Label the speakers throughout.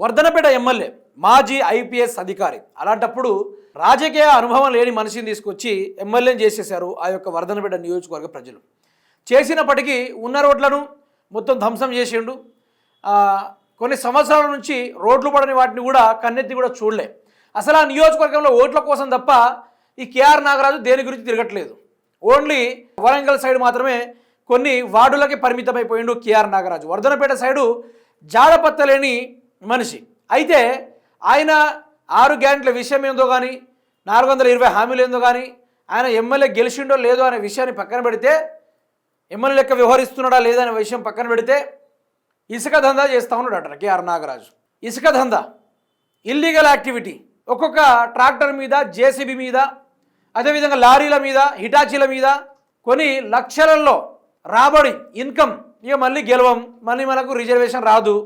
Speaker 1: Wardhannapet MLA మాజీ IPS అధికారి. అలాంటప్పుడు రాజకీయ అనుభవం లేని మనిషిని తీసుకొచ్చి ఎమ్మెల్యేని చేసేశారు ఆ యొక్క వర్ధనపేట నియోజకవర్గ ప్రజలు. చేసినప్పటికీ ఉన్న రోడ్లను మొత్తం ధ్వంసం చేసిండు. కొన్ని సంవత్సరాల నుంచి రోడ్లు పడని వాటిని కూడా కన్నెత్తి కూడా చూడలే. అసలు ఆ నియోజకవర్గంలో ఓట్ల కోసం తప్ప ఈ కేఆర్ నాగరాజు దేని గురించి తిరగట్లేదు. ఓన్లీ వరంగల్ సైడ్ మాత్రమే కొన్ని వార్డులకి పరిమితమైపోయిండు కేఆర్ నాగరాజు. వర్ధనపేట సైడు జాడపత్తలేని మనిషి. అయితే ఆయన 6 గ్యారెంటీల విషయం ఏందో కానీ 420 హామీలు ఏందో కానీ ఆయన ఎమ్మెల్యే గెలిచిండో లేదో అనే విషయాన్ని పక్కన పెడితే, ఎమ్మెల్యే లెక్క వ్యవహరిస్తున్నాడా లేదా అనే విషయం పక్కన పెడితే ఇసుక దందా చేస్తూ ఉన్నాడు కేఆర్ నాగరాజు. ఇసుక దందా ఇల్లీగల్ యాక్టివిటీ. ఒక్కొక్క ట్రాక్టర్ మీద, జేసీబీ మీద, అదేవిధంగా లారీల మీద, హిటాచీల మీద కొన్ని లక్షలలో రాబడి ఇన్కమ్. ఇక మళ్ళీ గెలవం, మళ్ళీ మనకు రిజర్వేషన్ రాదు,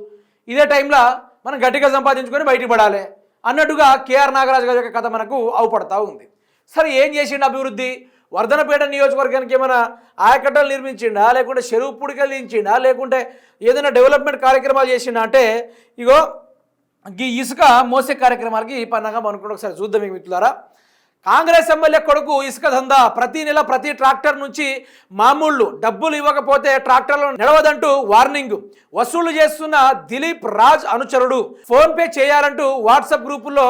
Speaker 1: ఇదే టైంలో మనం గట్టిగా సంపాదించుకొని బయటికి పడాలి అన్నట్టుగా కేఆర్ నాగరాజు గారి యొక్క కథ మనకు అవుపడతా ఉంది. సరే ఏం చేసిండు అభివృద్ధి? వర్ధనపేట నియోజకవర్గానికి ఏమైనా ఆయకట్టలు నిర్మించిండా, లేకుంటే చెరువు పుడికలు ఇచ్చిండా, లేకుంటే ఏదైనా డెవలప్మెంట్ కార్యక్రమాలు చేసిండా అంటే ఇగో ఈ ఇసుక మోసే కార్యక్రమాలకి పన్నాగా అనుకుంటే ఒకసారి చూద్దాం మీకు మిత్రులారా. కాంగ్రెస్ ఎమ్మెల్యే కొడుకు ఇసుక దందా. ప్రతి నెల ప్రతి ట్రాక్టర్ నుంచి మామూళ్ళు డబ్బులు ఇవ్వకపోతే ట్రాక్టర్లు నడవదంటూ వార్నింగ్ వసూలు చేస్తున్న దిలీప్ రాజ్ అనుచరుడు ఫోన్పే చేయాలంటూ వాట్సాప్ గ్రూపుల్లో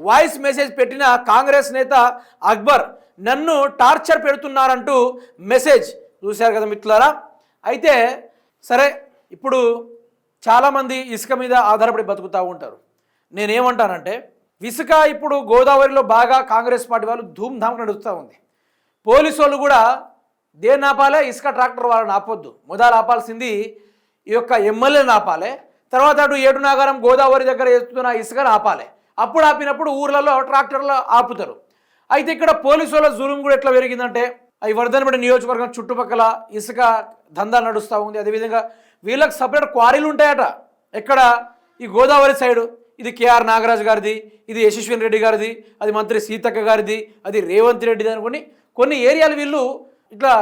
Speaker 1: వాయిస్ మెసేజ్ పెట్టిన కాంగ్రెస్ నేత అక్బర్ నన్ను టార్చర్ పెడుతున్నారంటూ మెసేజ్. చూశారు కదా మిత్రులారా. అయితే సరే, ఇప్పుడు చాలామంది ఇసుక మీద ఆధారపడి బతుకుతూ ఉంటారు. నేనేమంటానంటే ఇసుక ఇప్పుడు గోదావరిలో బాగా కాంగ్రెస్ పార్టీ వాళ్ళు ధూమ్ధామ్ నడుస్తూ ఉంది. పోలీసు వాళ్ళు కూడా దేన్ని ఆపాలే? ఇసుక ట్రాక్టర్ వాళ్ళని ఆపొద్దు, మొదలు ఆపాల్సింది ఈ యొక్క ఎమ్మెల్యేని ఆపాలి. తర్వాత అటు ఏడు నాగారం గోదావరి దగ్గర వేస్తున్న ఇసుకని ఆపాలి. అప్పుడు ఆపినప్పుడు ఊర్లలో ట్రాక్టర్లు ఆపుతారు. అయితే ఇక్కడ పోలీసు వాళ్ళ జులుం కూడా ఎట్లా పెరిగిందంటే ఈ వర్ధనపేట నియోజకవర్గం చుట్టుపక్కల ఇసుక దందా నడుస్తూ ఉంది. అదేవిధంగా వీళ్ళకి సపరేట్ క్వారీలు ఉంటాయట. ఎక్కడ? ఈ గోదావరి సైడు. ఇది కేఆర్ నాగరాజు గారిది, ఇది యశస్విని రెడ్డి గారిది, అది మంత్రి సీతక్క గారిది, అది రేవంత్ రెడ్డిది అనుకుని కొన్ని ఏరియాలు వీళ్ళు ఇట్లా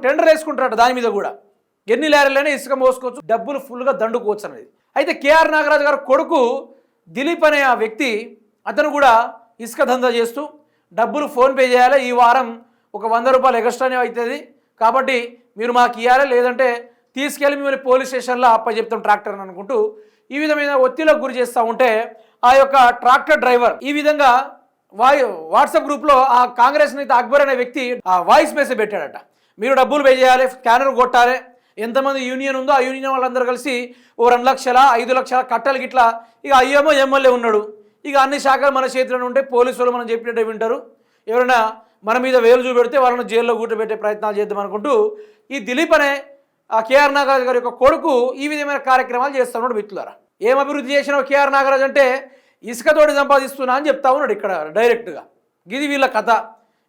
Speaker 1: టెండర్ వేసుకుంటారట. దాని మీద కూడా ఎన్ని లారీలైనా ఇసుక మోసుకోవచ్చు, డబ్బులు ఫుల్గా దండుకోవచ్చు అనేది. అయితే కేఆర్ నాగరాజు గారు కొడుకు దిలీప్ అనే ఆ వ్యక్తి, అతను కూడా ఇసుక దందా చేస్తూ డబ్బులు ఫోన్పే చేయాలి, ఈ వారం ఒక 100 రూపాయలు ఎక్స్ట్రానే అవుతుంది కాబట్టి మీరు మాకు ఇవ్వాలి, లేదంటే తీసుకెళ్ళి మిమ్మల్ని పోలీస్ స్టేషన్లో అప్పచెప్తాం ట్రాక్టర్ అని అనుకుంటూ ఈ విధమైన ఒత్తిడికి గురి చేస్తూ ఉంటే ఆ యొక్క ట్రాక్టర్ డ్రైవర్ ఈ విధంగా వాట్సాప్ గ్రూప్లో ఆ కాంగ్రెస్ నేత అక్బర్ అనే వ్యక్తి ఆ వాయిస్ మెసేజ్ పెట్టాడట. మీరు డబ్బులు పే చేయాలి, స్కానర్ కొట్టాలి, ఎంతమంది యూనియన్ ఉందో ఆ యూనియన్ వాళ్ళందరూ కలిసి ఓ 2 లక్షల 5 లక్షల కట్టలు గిట్లా. ఇక అయ్యేమో ఎమ్మెల్యే ఉన్నాడు, ఇక అన్ని శాఖలు మన చేతిలో ఉంటే పోలీసు వాళ్ళు మనం చెప్పినట్టే వింటారు, ఎవరైనా మన మీద వేలు చూపెడితే వాళ్ళని జైల్లో కూర్చోబెట్టే ప్రయత్నాలు చేద్దాం అనుకుంటూ ఈ దిలీప్ అనే ఆ కేఆర్ నాగరాజు గారి యొక్క కొడుకు ఈ విధమైన కార్యక్రమాలు చేస్తున్నాడు. మిత్రులారా, ఏం అభివృద్ధి చేసినావు కేఆర్ నాగరాజు అంటే ఇసుకతోటి సంపాదిస్తున్నా అని చెప్తా ఉన్నాడు ఇక్కడ డైరెక్ట్గా. ఇది వీళ్ళ కథ,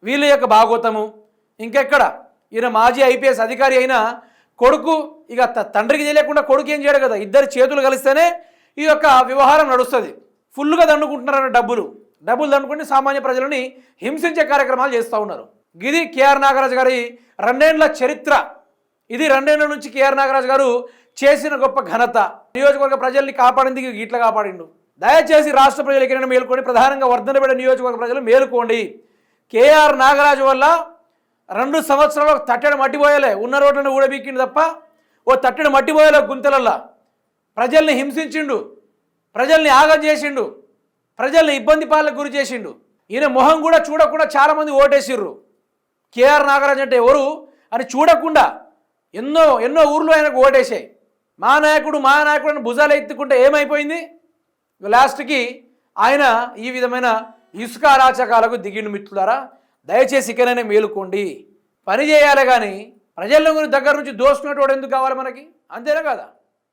Speaker 1: వీళ్ళ యొక్క భాగోతము. ఇంకెక్కడ? ఈయన మాజీ ఐపీఎస్ అధికారి అయినా కొడుకు ఇక తండ్రికి తెలియకుండా కొడుకు ఏం చేయడు కదా, ఇద్దరు చేతులు కలిస్తేనే ఈ యొక్క వ్యవహారం నడుస్తుంది. ఫుల్గా దండుకుంటున్నారన్న డబ్బులు దండుకుంటే సామాన్య ప్రజలని హింసించే కార్యక్రమాలు చేస్తూ ఉన్నారు. ఇది కేఆర్ నాగరాజు గారి 2 ఏళ్ల చరిత్ర. ఇది 2 ఏళ్ల నుంచి కేఆర్ నాగరాజు గారు చేసిన గొప్ప ఘనత. నియోజకవర్గ ప్రజల్ని కాపాడింది ఇట్లా కాపాడిండు. దయచేసి రాష్ట్ర ప్రజలు ఎక్కడైనా మేలుకోండి, ప్రధానంగా వర్ధనపేట నియోజకవర్గ ప్రజలు మేలుకోండి. కేఆర్ నాగరాజు వల్ల 2 సంవత్సరాలు తట్టెడు మట్టిపోయలే, ఉన్న రోడ్లను ఊడబీకిండు తప్ప ఓ తట్టెడు మట్టిపోయలే. గుంతలల్లా ప్రజల్ని హింసించిండు, ప్రజల్ని ఆగం చేసిండు, ప్రజల్ని ఇబ్బంది పాలకు గురి చేసిండు. ఈయన మొహం కూడా చూడకుండా చాలామంది ఓటేసిర్రు. కేఆర్ నాగరాజు అంటే ఎవరు అని చూడకుండా ఎన్నో ఊర్లు ఆయనకు ఓటేసాయి. మా నాయకుడు అని భుజాలు ఎత్తుకుంటే ఏమైపోయింది? లాస్ట్కి ఆయన ఈ విధమైన ఇసుక అరాచకాలకు దిగిండు. మిత్రులారా, దయచేసి ఇకనైనా మేలుకోండి, పని చేయాలి. కానీ ప్రజల దగ్గర నుంచి దోసుకునేటోడు ఎందుకు కావాలి మనకి? అంతేనా కదా?